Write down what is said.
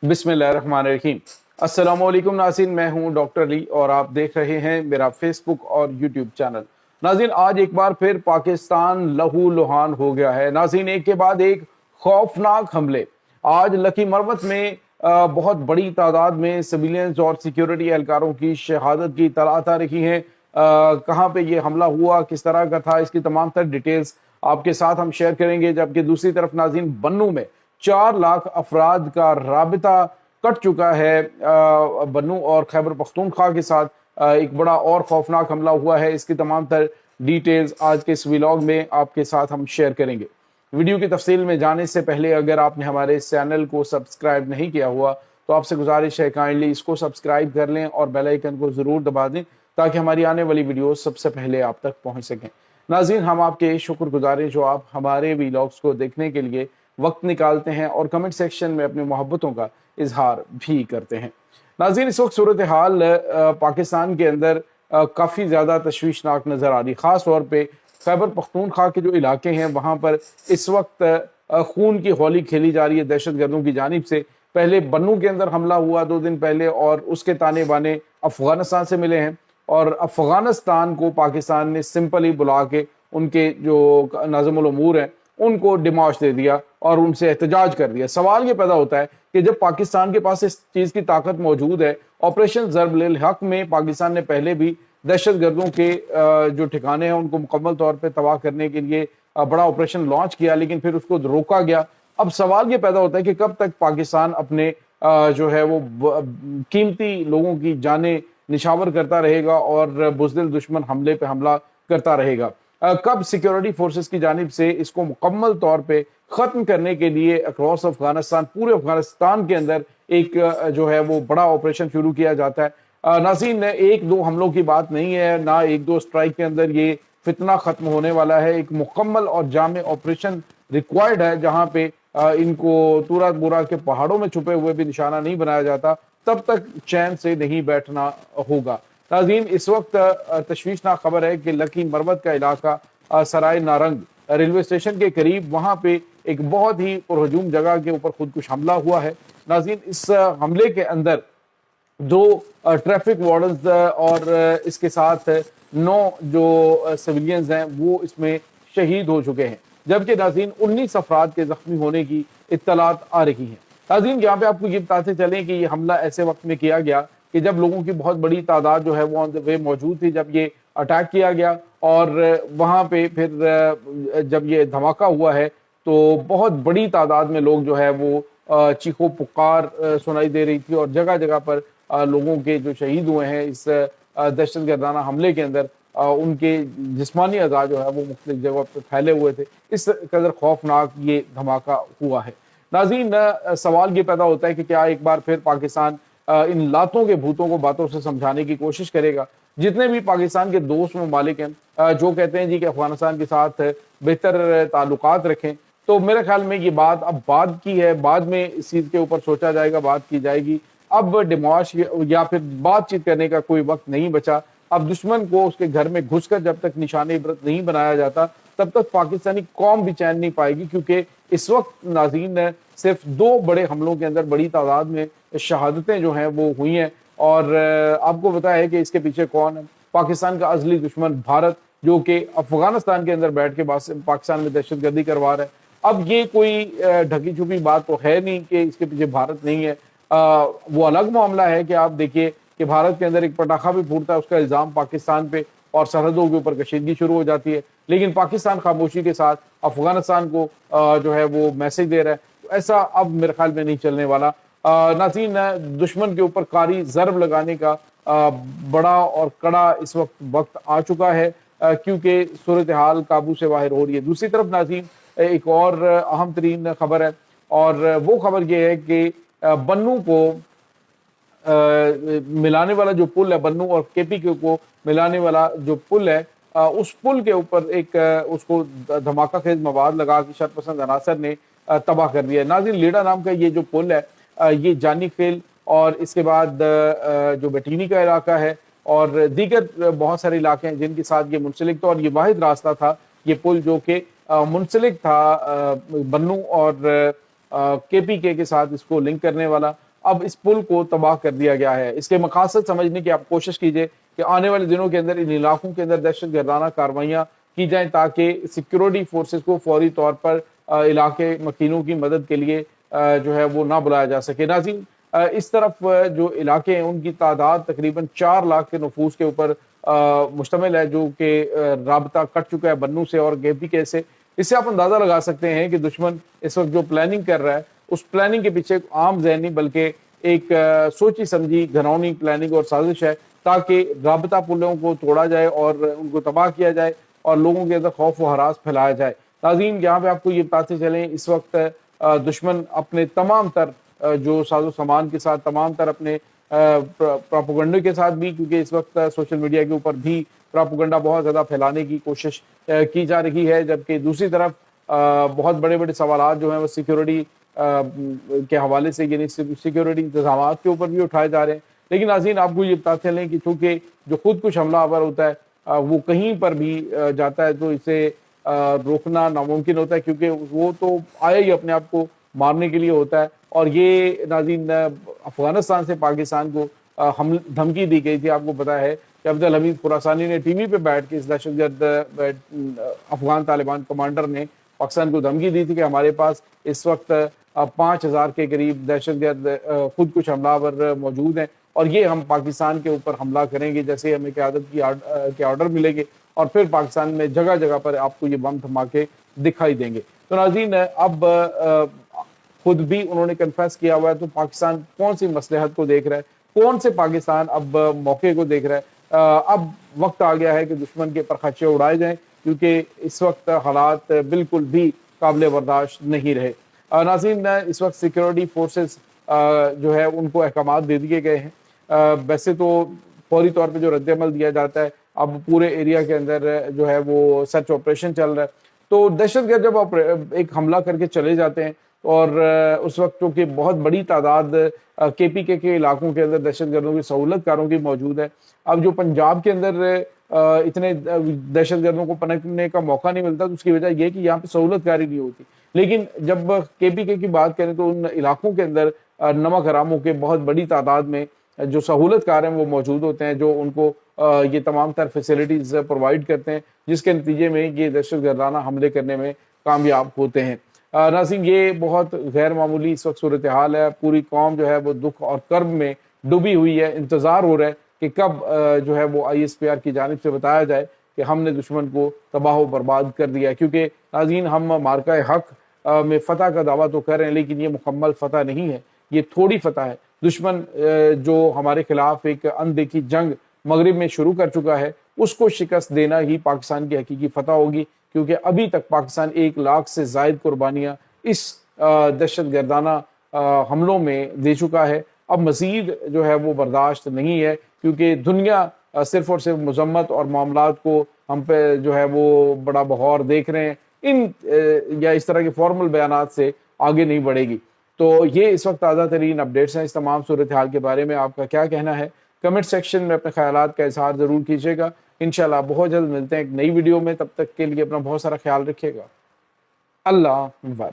बिस्मिल्लाहिर्रहमानिर्रहीम। अस्सलामुअलैकुम नाज़रीन, मैं हूं डॉक्टर अली और आप देख रहे हैं मेरा फेसबुक और यूट्यूब चैनल। नाज़रीन, आज एक बार फिर पाकिस्तान लहू लुहान हो गया है। नाज़रीन, एक के बाद एक खौफनाक हमले। आज लकी मरवत में बहुत बड़ी तादाद में सिविलियंस और सिक्योरिटी एहलकारों की शहादत की इत्तलात आ रही हैं। कहाँ पे ये हमला हुआ, किस तरह का था, इसकी तमाम तर डिटेल्स आपके साथ हम शेयर करेंगे। जबकि दूसरी तरफ नाज़रीन, बन्नू में 4 लाख अफराद का राबिता कट चुका है। बन्नू और खैबर पख्तूनख्वा के साथ एक बड़ा और खौफनाक हमला हुआ है। इसकी तमाम तर डिटेल्स आज के इस व्लॉग में आपके साथ हम शेयर करेंगे। वीडियो की तफसील में जाने से पहले अगर आपने हमारे इस चैनल को सब्सक्राइब नहीं किया हुआ तो आपसे गुजारिश है काइंडली इसको सब्सक्राइब कर लें और बेल आइकन को ज़रूर दबा दें ताकि हमारी आने वाली वीडियो सबसे पहले आप तक पहुंच सकें। नाज़रीन, हम आपके शुक्रगुजार हैं जो आप हमारे व्लॉग्स को देखने के लिए वक्त निकालते हैं और कमेंट सेक्शन में अपनी मोहब्बतों का इजहार भी करते हैं। नाज़रीन, इस वक्त सूरत हाल पाकिस्तान के अंदर काफ़ी ज़्यादा तशवीशनाक नज़र आ रही। ख़ास तौर पे खैबर पख्तूनख्वा के जो इलाके हैं वहाँ पर इस वक्त खून की होली खेली जा रही है दहशत गर्दों की जानिब से। पहले बन्नू के अंदर हमला हुआ 2 दिन पहले और उसके ताने बाने अफगानिस्तान से मिले हैं और अफगानिस्तान को पाकिस्तान ने सिंपली बुला के उनके जो नाज़िमुल उमूर हैं उनको डिमाश दे दिया और उनसे एहतजाज कर दिया। सवाल ये पैदा होता है कि जब पाकिस्तान के पास इस चीज़ की ताकत मौजूद है, ऑपरेशन ज़र्ब लिल हक में पाकिस्तान ने पहले भी दहशत गर्दों के जो ठिकाने हैं उनको मुकम्मल तौर पर तबाह करने के लिए बड़ा ऑपरेशन लॉन्च किया, लेकिन फिर उसको रोका गया। अब सवाल ये पैदा होता है कि कब तक पाकिस्तान अपने जो है वो कीमती लोगों की जानें निछावर करता रहेगा और बुज़दिल दुश्मन हमले पे हमला करता रहेगा। कब सिक्योरिटी फोर्सेस की जानिब से इसको मुकम्मल तौर पे ख़त्म करने के लिए अक्रॉस अफगानिस्तान, पूरे अफगानिस्तान के अंदर एक जो है वो बड़ा ऑपरेशन शुरू किया जाता है। नाज़रीन, 1-2 हमलों की बात नहीं है, ना 1-2 स्ट्राइक के अंदर ये फितना ख़त्म होने वाला है। एक मुकम्मल और जामे ऑपरेशन रिक्वायर्ड है जहाँ पे इनको तूरा बुरा के पहाड़ों में छुपे हुए भी निशाना नहीं बनाया जाता, तब तक चैन से नहीं बैठना होगा। नाज़रीन, इस वक्त तशवीशनाक खबर है कि लकी मरवत का इलाका सराय नारंग रेलवे स्टेशन के करीब वहाँ पे एक बहुत ही पुरहजूम जगह के ऊपर खुदकुश हमला हुआ है। नाज़रीन, इस हमले के अंदर 2 ट्रैफिक वार्डन्स और इसके साथ 9 जो सिविलियंस हैं वो इसमें शहीद हो चुके हैं, जबकि नाज़रीन 19 अफराद के जख्मी होने की इत्तलात आ रही हैं। नाज़रीन, यहाँ पे आपको ये बताते चलें कि ये हमला ऐसे वक्त में किया गया कि जब लोगों की बहुत बड़ी तादाद जो है वो ऑन द वे मौजूद थी जब ये अटैक किया गया। और वहाँ पे फिर जब ये धमाका हुआ है तो बहुत बड़ी तादाद में लोग जो है वो चीखो पुकार सुनाई दे रही थी और जगह जगह पर लोगों के जो शहीद हुए हैं इस दहशत गर्दाना हमले के अंदर उनके जिस्मानी अज़ा जो है वो मुख्तलिफ जगह पर फैले हुए थे। इस कदर खौफनाक ये धमाका हुआ है। नाज़रीन, सवाल ये पैदा होता है कि क्या एक बार फिर पाकिस्तान इन लातों के भूतों को बातों से समझाने की कोशिश करेगा। जितने भी पाकिस्तान के दोस्त ममालिक हैं जो कहते हैं जी कि अफगानिस्तान के साथ बेहतर ताल्लुकात रखें, तो मेरे ख्याल में ये बात अब बाद की है, बाद में इस चीज़ के ऊपर सोचा जाएगा, बात की जाएगी। अब डिमाश या फिर बातचीत करने का कोई वक्त नहीं बचा। अब दुश्मन को उसके घर में घुसकर जब तक निशाने इबरत नहीं बनाया जाता तब तक पाकिस्तानी कौम भी चैन नहीं पाएगी, क्योंकि इस वक्त नाज़रीन सिर्फ 2 बड़े हमलों के अंदर बड़ी तादाद में शहादतें जो हैं वो हुई हैं। और आपको पता है कि इसके पीछे कौन है। पाकिस्तान का अज़ली दुश्मन भारत, जो कि अफगानिस्तान के अंदर बैठ के पाकिस्तान में दहशत गर्दी करवा रहा है। अब ये कोई ढकी छुपी बात तो है नहीं कि इसके पीछे भारत नहीं है। वो अलग मामला है कि आप देखिए कि भारत के अंदर एक पटाखा भी फूटता है, उसका इल्ज़ाम पाकिस्तान पे और सरहदों के ऊपर कशीदगी शुरू हो जाती है, लेकिन पाकिस्तान खामोशी के साथ अफगानिस्तान को जो है वो मैसेज दे रहा है। तो ऐसा अब मेरे ख्याल में नहीं चलने वाला। नाज़रीन, दुश्मन के ऊपर कारी ज़र्ब लगाने का बड़ा और कड़ा इस वक्त आ चुका है, क्योंकि सूरत हाल काबू से बाहर हो रही है। दूसरी तरफ नाज़रीन, एक और अहम तरीन खबर है और वो खबर ये है कि बन्नू को मिलाने वाला जो पुल है, बन्नू और केपी को मिलाने वाला जो पुल है, उस पुल के ऊपर एक उसको धमाका खेज मवाद लगा के शरपसंद अनासर ने तबाह कर दिया। नाज़रीन, लीडा नाम का ये जो पुल है ये जानी खेल और इसके बाद जो बटीनी का इलाका है और दीगर बहुत सारे इलाके हैं जिनके साथ ये मुंसलिक था और ये वाहिद रास्ता था ये पुल जो कि मुंसलिक था बन्नू और केपीके के साथ इसको लिंक करने वाला। اب اس پل کو تباہ کر دیا گیا ہے۔ اس کے مقاصد سمجھنے کی آپ کوشش کیجئے کہ آنے والے دنوں کے اندر ان علاقوں کے اندر دہشت گردانہ کارروائیاں کی جائیں تاکہ سیکیورٹی فورسز کو فوری طور پر علاقے مکینوں کی مدد کے لیے جو ہے وہ نہ بلایا جا سکے۔ ناظرین، اس طرف جو علاقے ہیں ان کی تعداد تقریباً 4 لاکھ کے نفوس کے اوپر مشتمل ہے، جو کہ رابطہ کٹ چکا ہے بنو سے اور گیپی کے سے۔ اس سے آپ اندازہ لگا سکتے ہیں کہ دشمن اس وقت جو پلاننگ کر رہا ہے اس پلاننگ کے پیچھے عام ذہنی بلکہ ایک سوچی سمجھی گھنونی پلاننگ اور سازش ہے تاکہ رابطہ پلوں کو توڑا جائے اور ان کو تباہ کیا جائے اور لوگوں کے اندر خوف و ہراس پھیلایا جائے۔ ناظرین، یہاں پہ آپ کو یہ بتاتے چلیں، اس وقت دشمن اپنے تمام تر جو ساز و سامان کے ساتھ، تمام تر اپنے پروپیگنڈے کے ساتھ بھی، کیونکہ اس وقت سوشل میڈیا کے اوپر بھی پروپیگنڈا بہت زیادہ پھیلانے کی کوشش کی جا رہی ہے، جبکہ دوسری طرف بہت بڑے بڑے سوالات جو ہیں وہ سیکیورٹی کے حوالے سے، یعنی سیکیورٹی انتظامات کے اوپر بھی اٹھائے جا رہے ہیں۔ لیکن ناظرین، آپ کو یہ بتاتے چلیں کہ چونکہ جو خود کش حملہ آور ہوتا ہے وہ کہیں پر بھی جاتا ہے تو اسے روکنا ناممکن ہوتا ہے، کیونکہ وہ تو آیا ہی اپنے آپ کو مارنے کے لیے ہوتا ہے۔ اور یہ ناظرین، افغانستان سے پاکستان کو دھمکی دی گئی تھی۔ آپ کو پتا ہے کہ عبدالحمید خراسانی نے ٹی وی پہ بیٹھ کے اس دہشت گرد افغان طالبان کمانڈر نے پاکستان کو دھمکی دی تھی کہ ہمارے پاس اس وقت 5000 کے قریب دہشت گرد خود کش حملہ آور موجود ہیں اور یہ ہم پاکستان کے اوپر حملہ کریں گے جیسے ہمیں قیادت کے آرڈر ملیں گے، اور پھر پاکستان میں جگہ جگہ پر آپ کو یہ بم دھماکے دکھائی دیں گے۔ تو ناظرین، اب خود بھی انہوں نے کنفیس کیا ہوا ہے، تو پاکستان کون سی مصلحت کو دیکھ رہا ہے، کون سے پاکستان اب موقع کو دیکھ رہا ہے؟ اب وقت آ گیا ہے کہ دشمن کے پرخچے اڑائے جائیں، کیونکہ اس وقت حالات بالکل بھی قابل برداشت نہیں رہے۔ ناظرین، اس وقت سیکیورٹی فورسز جو ہے ان کو احکامات دے دیے گئے ہیں۔ ویسے تو فوری طور پہ جو رد عمل دیا جاتا ہے، اب پورے ایریا کے اندر جو ہے وہ سرچ آپریشن چل رہا ہے۔ تو دہشت گرد جب ایک حملہ کر کے چلے جاتے ہیں اور اس وقت چونکہ بہت بڑی تعداد کے پی کے علاقوں کے اندر دہشت گردوں کی سہولت کاروں کی موجود ہے، اب جو پنجاب کے اندر اتنے دہشت گردوں کو پنپنے کا موقع نہیں ملتا، تو اس کی وجہ یہ کہ یہاں پہ سہولت کاری نہیں ہوتی۔ لیکن جب کے پی کے کی بات کریں تو ان علاقوں کے اندر نمک حراموں کے بہت بڑی تعداد میں جو سہولت کار ہیں وہ موجود ہوتے ہیں، جو ان کو یہ تمام تر فیسلٹیز پرووائڈ کرتے ہیں، جس کے نتیجے میں یہ دہشت گردانہ حملے کرنے میں کامیاب ہوتے ہیں۔ ناظرین، یہ بہت غیر معمولی اس وقت صورتحال ہے۔ پوری قوم جو ہے وہ دکھ اور کرب میں ڈوبی ہوئی ہے۔ انتظار ہو رہا ہے کہ کب جو ہے وہ ISPR کی جانب سے بتایا جائے کہ ہم نے دشمن کو تباہ و برباد کر دیا ہے، کیونکہ ناظرین، ہم مارکہ حق میں فتح کا دعویٰ تو کر رہے ہیں، لیکن یہ مکمل فتح نہیں ہے، یہ تھوڑی فتح ہے۔ دشمن جو ہمارے خلاف ایک اندیکھی جنگ مغرب میں شروع کر چکا ہے، اس کو شکست دینا ہی پاکستان کی حقیقی فتح ہوگی، کیونکہ ابھی تک پاکستان 1 لاکھ سے زائد قربانیاں اس دہشت گردانہ حملوں میں دے چکا ہے۔ اب مزید جو ہے وہ برداشت نہیں ہے، کیونکہ دنیا صرف اور صرف مذمت اور معاملات کو ہم پہ جو ہے وہ بڑا بہور دیکھ رہے ہیں، ان یا اس طرح کے فارمل بیانات سے آگے نہیں بڑھے گی۔ تو یہ اس وقت تازہ ترین اپڈیٹس ہیں۔ اس تمام صورتحال کے بارے میں آپ کا کیا کہنا ہے؟ کمنٹ سیکشن میں اپنے خیالات کا اظہار ضرور کیجیے گا۔ انشاءاللہ بہت جلد ملتے ہیں ایک نئی ویڈیو میں، تب تک کے لیے اپنا بہت سارا خیال رکھیے گا۔ اللہ حافظ۔